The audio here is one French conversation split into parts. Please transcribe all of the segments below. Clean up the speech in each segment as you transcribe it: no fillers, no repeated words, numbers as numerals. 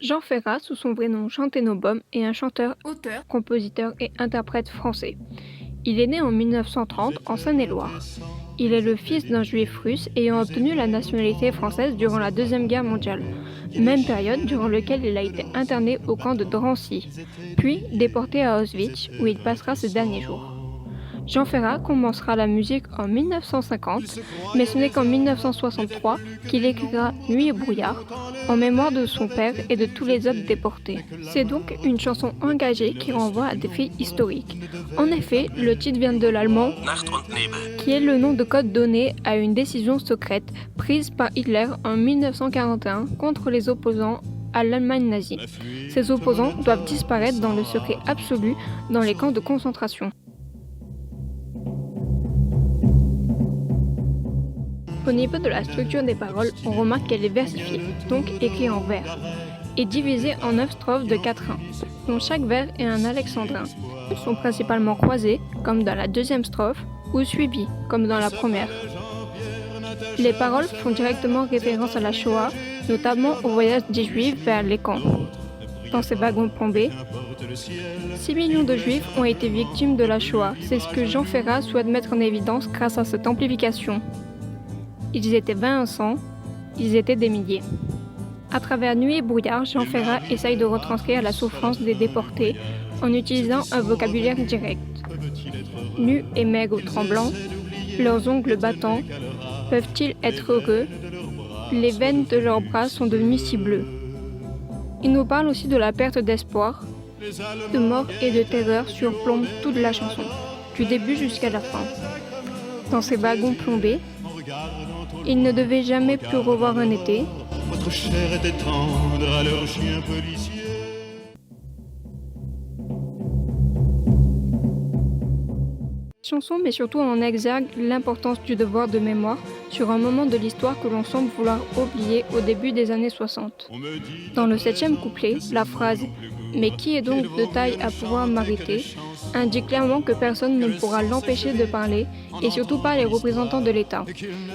Jean Ferrat, sous son vrai nom Jean Tenenbaum, est un chanteur, auteur, compositeur et interprète français. Il est né en 1930 en Saône-et-Loire. Il est le fils d'un juif russe ayant obtenu la nationalité française durant la Deuxième Guerre mondiale, même période durant laquelle il a été interné au camp de Drancy, puis déporté à Auschwitz où il passera ses derniers jours. Jean Ferrat commencera la musique en 1950, mais ce n'est qu'en 1963 qu'il écrira Nuit et brouillard, en mémoire de son père et de tous les autres déportés. C'est donc une chanson engagée qui renvoie à des faits historiques. En effet, le titre vient de l'allemand Nacht und Nebel, qui est le nom de code donné à une décision secrète prise par Hitler en 1941 contre les opposants à l'Allemagne nazie. Ces opposants doivent disparaître dans le secret absolu dans les camps de concentration. Au niveau de la structure des paroles, on remarque qu'elle est versifiée, donc écrite en vers, et divisée en 9 strophes de 4 1, dont chaque vers est un alexandrin. Ils sont principalement croisés, comme dans la deuxième strophe, ou suivis, comme dans la première. Les paroles font directement référence à la Shoah, notamment au voyage des Juifs vers les camps. Dans ces wagons plombés, 6 millions de Juifs ont été victimes de la Shoah. C'est ce que Jean Ferrat souhaite mettre en évidence grâce à cette amplification. Ils étaient 20 à 100, ils étaient des milliers. À travers Nuit et brouillard, Jean Ferrat essaye de retranscrire la souffrance des déportés en utilisant un vocabulaire direct. Nus et maigres ou tremblants, leurs ongles battants, peuvent-ils être heureux? Les veines de leurs bras sont devenues si bleues. Il nous parle aussi de la perte d'espoir, de mort et de terreur surplombent toute la chanson, du début jusqu'à la fin. Dans ces wagons plombés, il ne devait jamais plus revoir un été. Votre chair était tendre à leur chien policier. Chanson met surtout en exergue l'importance du devoir de mémoire sur un moment de l'histoire que l'on semble vouloir oublier au début des années 60. Dans le 7e couplet, la phrase « Mais qui est donc de taille à pouvoir m'arrêter ?» indique clairement que personne ne pourra l'empêcher de parler, et surtout pas les représentants de l'État.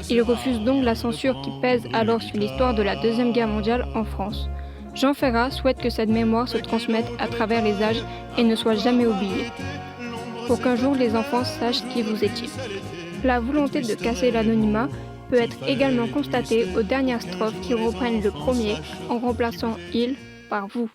Il refuse donc la censure qui pèse alors sur l'histoire de la Deuxième Guerre mondiale en France. Jean Ferrat souhaite que cette mémoire se transmette à travers les âges et ne soit jamais oubliée, pour qu'un jour les enfants sachent qui vous étiez. La volonté de casser l'anonymat peut être également constatée aux dernières strophes qui reprennent le premier en remplaçant « il » par « vous ».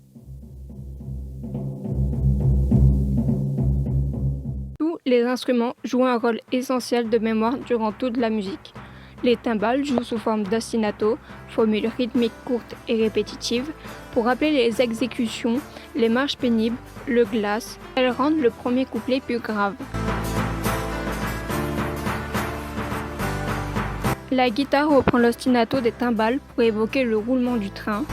Les instruments jouent un rôle essentiel de mémoire durant toute la musique. Les timbales jouent sous forme d'ostinato, formule rythmique courte et répétitive, pour rappeler les exécutions, les marches pénibles, le glace. Elles rendent le premier couplet plus grave. La guitare reprend l'ostinato des timbales pour évoquer le roulement du train.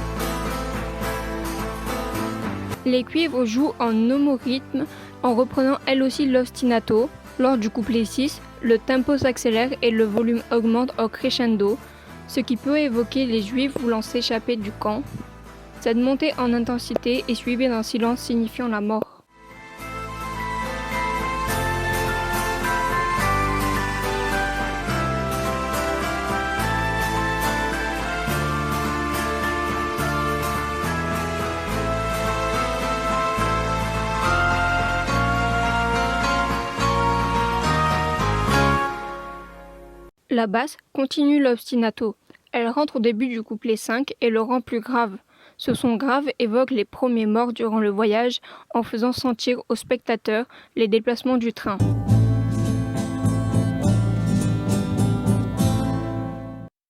Les cuivres jouent en homorythme en reprenant elle aussi l'ostinato. Lors du couplet 6, le tempo s'accélère et le volume augmente au crescendo, ce qui peut évoquer les Juifs voulant s'échapper du camp. Cette montée en intensité est suivie d'un silence signifiant la mort. La basse continue l'ostinato. Elle rentre au début du couplet 5 et le rend plus grave. Ce son grave évoque les premiers morts durant le voyage en faisant sentir aux spectateurs les déplacements du train.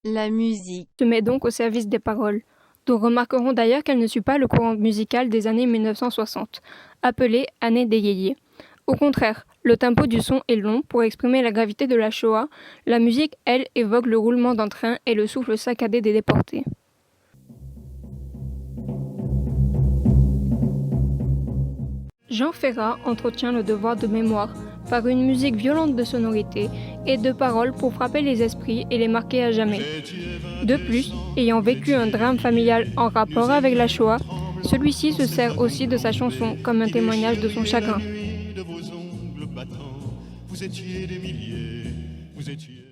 La musique se met donc au service des paroles. Nous remarquerons d'ailleurs qu'elle ne suit pas le courant musical des années 1960, appelé année des yéyés. Au contraire, le tempo du son est long pour exprimer la gravité de la Shoah. La musique, elle, évoque le roulement d'un train et le souffle saccadé des déportés. Jean Ferrat entretient le devoir de mémoire par une musique violente de sonorité et de paroles pour frapper les esprits et les marquer à jamais. De plus, ayant vécu un drame familial en rapport avec la Shoah, celui-ci se sert aussi de sa chanson comme un témoignage de son chagrin. Vous étiez des milliers, vous étiez...